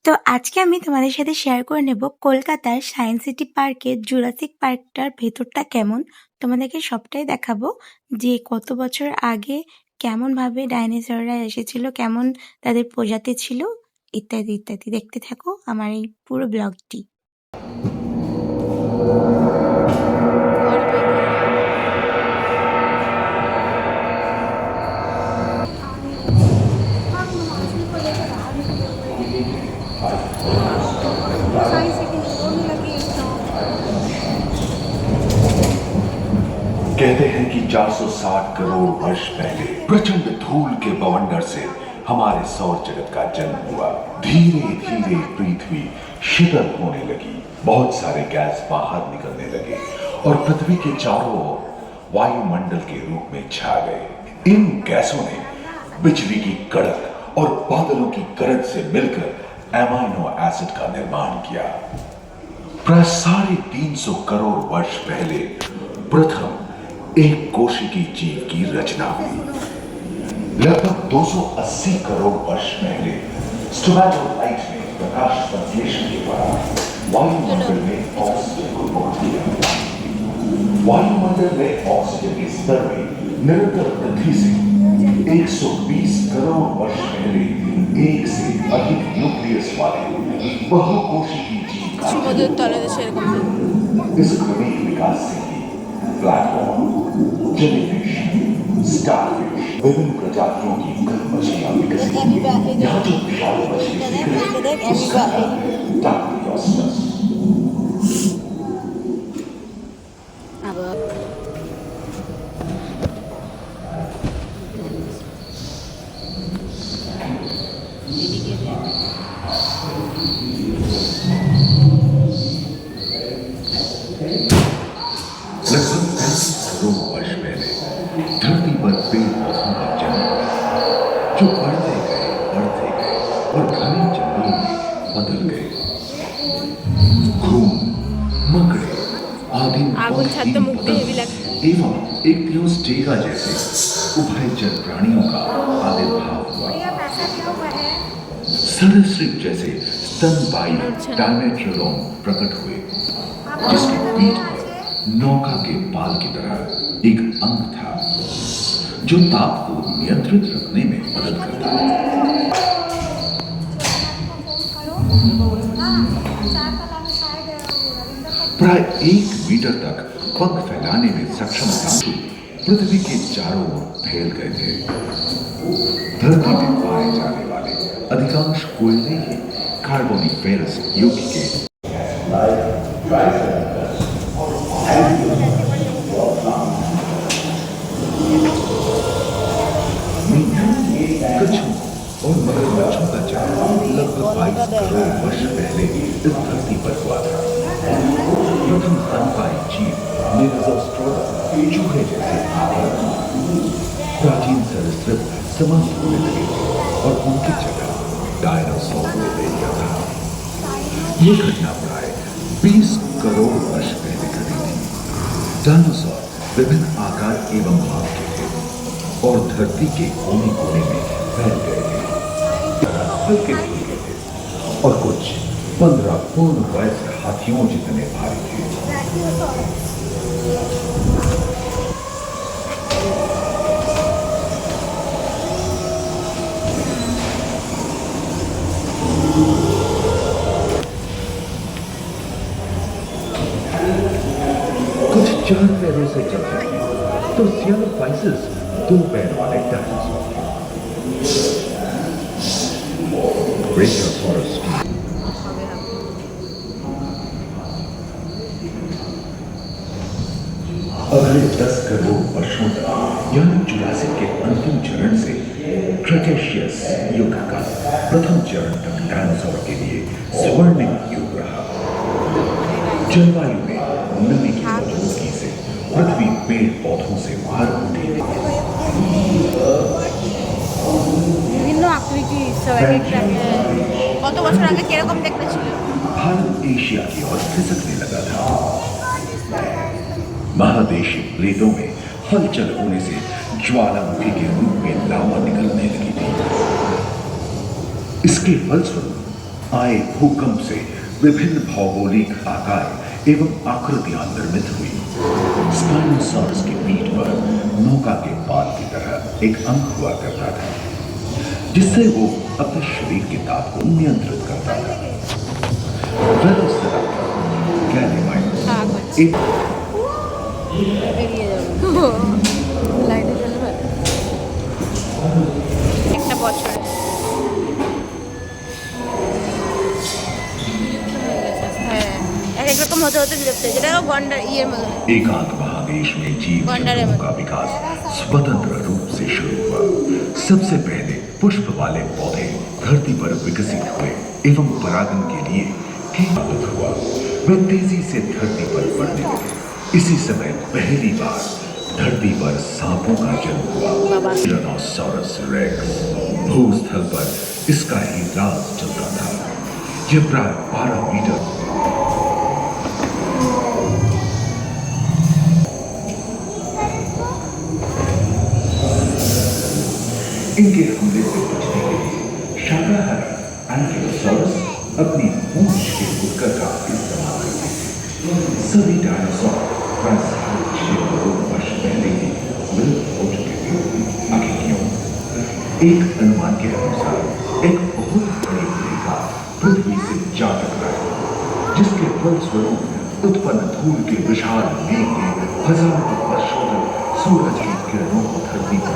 তো আজকে আমি তোমাদের সাথে শেয়ার করে নেব কলকাতার সায়েন্স সিটি পার্কের জুরাসিক পার্কটার ভেতরটা কেমন। তোমাদেরকে সবটাই দেখাবো যে কত বছর আগে কেমনভাবে ডাইনোসররা এসেছিল, কেমন তাদের প্রজাতি ছিল, ইত্যাদি ইত্যাদি। দেখতে থাকো আমার এই পুরো ব্লগটি। कहते हैं कि 460 करोड़ वर्ष पहले प्रचंड धूल के बवंडर से हमारे सौर जगत का जन्म हुआ। धीरे धीरे पृथ्वी शीतल होने लगी, बहुत सारे गैस बाहर निकलने लगे और पृथ्वी के चारों ओर वायुमंडल के रूप में छा गए। इन गैसों ने बिजली की कड़क और बादलों की गरज से मिलकर एमाइनो एसिड का निर्माण किया। प्राय 350 करोड़ वर्ष पहले प्रथम एक कोशिकीय जीव की रचना हुई। लगभग 280 करोड़ वर्ष पहले स्टोमैटोलाइट ने प्रकाश संश्लेषण के द्वारा वायुमंडल में ऑक्सीजन को रोक दिया। वायुमंडल में ऑक्सीजन के स्तर में निरंतर वृद्धि से 120 करोड़ वर्ष पहले एक से अधिक न्यूक्लियस वाले बहुकोशिकीय जीव का इस क्रमिक विकास से प्लेटफॉर्म, जेलीफिश, स्टारफिश, विभिन्न प्रजातियों की कई मछलियां विकसित हुई। यहाँ जो विशाल मछली डाक्टियोस्टस। लगभग 35 करोड़ वर्ष पहले धरती पर पेड़ पौधों का जन्म हुआ, जो बढ़ते गए और घने जंगलों में बदल गए। घूम, मकड़े, आदि एवं इक्तियोस्टेगा जैसे उभयचर प्राणियों का आविर्भाव हुआ। सरीसृप जैसे स्तनपायी डायमेट्रोडोन प्रकट हुए, जिसकी पीठ पर नौका के पाल की तरह एक अंग था जो ताप को नियंत्रित रखने में मदद करता है। प्राय 1 मीटर तक पंख फैलाने में सक्षम धातु पृथ्वी के चारों ओर फैल गए थे। धरती में पाए जाने वाले अधिकांश कोयले ही कार्बोनिफेरस युग के कछुओं और मगरमच्छों का जन्म लगभग 22 करोड़ वर्ष पहले इस धरती पर हुआ था। प्रथम स्तनपायी जीव मेगाज़ोस्ट्रोडा चूहे जैसे आकार का। प्राचीन सरीसृप समाप्त होने लगे और उनकी जगह डायनासोर ने ले लिया था। ये घटना प्राय 20 करोड़ वर्ष पहले घटी थी। डायनासोर विभिन्न आकार एवं माप के थे और धरती के कोने कोने में फैल गए थे। हल्के फुल्के थे और कुछ 15 पूर्ण वयस्क हाथियों जितने भारी थे। कुछ 4 पैरों से चलते थे तो सियालोफाइसिस 2 पैर वाले डायनासोर थे। ब्रेकियोसॉरस अगले 10 करोड़ वर्षों तक यानी जुरासिक के अंतिम चरण से क्रेटेशियस युग का प्रथम चरण तक डायनासोर के लिए स्वर्णिम युग रहा। जलवायु में नमी की मौजूदगी से पृथ्वी पेड़ पौधों से भर उठी। বিভিন্ন আকৃতি কত বছর আগে কিরকম দেখতে ছিল। भारत एशिया की ओर खिसकने लगा था। महादेशीय प्लेटों में हलचल होने से ज्वालामुखी के रूप में लावा निकलने लगी थी। इसके फलस्वरूप आए भूकंप से विभिन्न भौगोलिक आकार एवं आकृतियां निर्मित हुई। स्पाइनोसॉरस की पीठ पर नौका के पाल की तरह एक अंग हुआ करता था, जिससे वो अपने शरीर के ताप को नियंत्रित करता था। वेलोसिराप्टर गैलीमाइट एक একটা বছরে হ্যাঁ এক এক রকম হতে হতে বিরক্ত হয়েছে। এটা গন্ডার ইয়ের মতো एकांत महादेश में जीव गंडारे जंतुओं में। का विकास स्वतंत्र रूप से शुरू हुआ। सबसे पहले पुष्प वाले पौधे धरती पर विकसित हुए एवं परागन के लिए कीटाणु हुआ। वे तेजी से धरती पर बढ़ने लगे। इसी समय पहली बार धरती पर सांपों का जन्म हुआ। टायरानोसॉरस रेक्स भूस्थल पर इसका ही राज चलता था। यह प्राय 12 मीटर इनके हमले से बचने के लिए शाकाहारी एंकिलोसॉरस अपनी पूंछ के उत्कर का इस्तेमाल करते थे। सभी डायनासोर प्राय 6 करोड़ वर्ष पहले ही विलुप्त हो चुके थे। आखिर क्यों? एक अनुमान के अनुसार एक बहुत बड़ी रेखा पृथ्वी से जा टकराई, जिसके फलस्वरूप उत्पन्न धूल के विशाल मेघ ने हजारों वर्षों तक सूरज की किरणों को धरती पर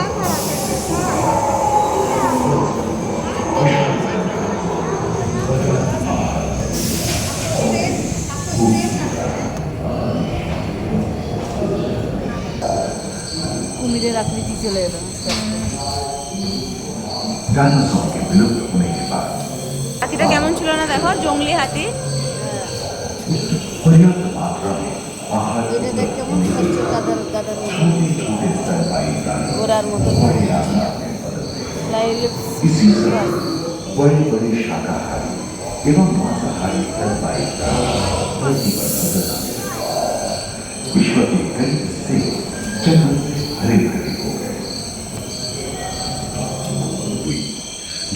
কুমিরের আকৃতি চলে এলো। डायनासोर के विलुप्त होने के बाद হাতিটা কেমন ছিল না দেখো, জংলি হাতি। पर्याप्त मात्रा में आहार এটা দেখতে মনে হচ্ছে গাদার গাদার छोटे स्तनपायी प्राणी ঘোড়ার मतो बड़े आकार में बदलते हैं। लाइलिप्स इसी तरह बड़े बड़े शाकाहारी एवं मांसाहारी स्तनपायी प्राणी धरती पर नजर आने लगे। विश्व के कई हिस्से जंगल से हरे भरे हो गए,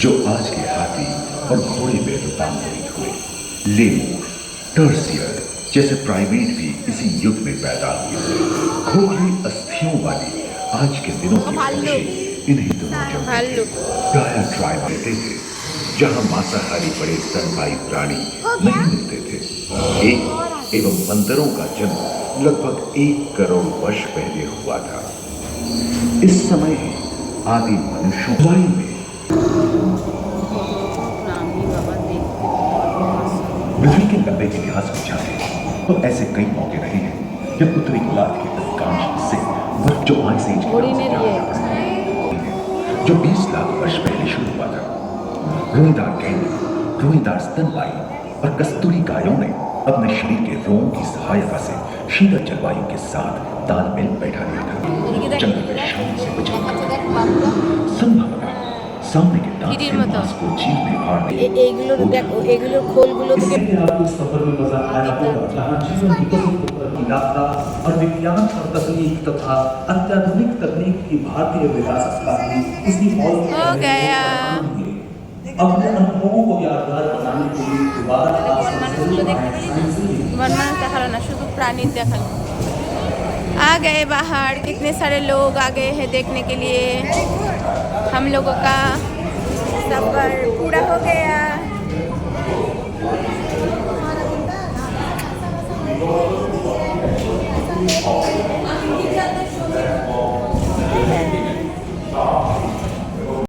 जो आज के हाथी और घोड़े में रूपांतरित हुए। लेमूर, टर्सियर जैसे प्राइमेट भी इसी युग में पैदा हुए थे। खोखली अस्थियों वाली आज के दिनों की भालू। मनुष्य इन्हीं दोनों जंगलों भालू। में प्रायः ट्राइब रहते थे, जहां मांसाहारी बड़े स्तनपायी प्राणी नहीं मिलते थे। एक एवं बंदरों का जन्म लगभग 1 करोड़ वर्ष पहले हुआ था। इस समय ही आदि मनुष्यों वायु में नामी बाबा देख पृथ्वी के लंबे इतिहास को जाने तो ऐसे कई मौके रहे हैं जब उत्तरी गोलार्ध के अधिकांश हिस्से बर्फ जो आइस एज के घोड़ी नाम से ने जाना लिए। जाता है, जो 20 लाख वर्ष पहले शुरू हुआ था। रोएदार गेंडे, रोएदार स्तनपायी और कस्तूरी गायों ने अपने शरीर के रोम की सहायता से शीतल जलवायु के साथ तालमेल बैठा लिया था। जंगल में शांति से बचने का संभावना सामने के दांत कीड़ीर से मतो। मांस को चीर में फाड़ देने এইগুলোর দেখো এগুলোর খোলগুলো থেকে इससे आपको इस सफर में मजा आया होगा, जहाँ जीवन विकसित होकर की यात्रा और विज्ञान और तकनीक तथा अत्याधुनिक तकनीक की भारतीय विरासत का भी इसी हॉल में हो गया। अपने अनुभवों को यादगार बनाने के लिए दोबारा आप सबसे वन मानुष देखालो ना, शुद्ध प्राणी देखालो। आ गए बाहर, कितने सारे लोग आ गए हैं देखने के लिए। हम लोगों का सफर पूरा हो गया।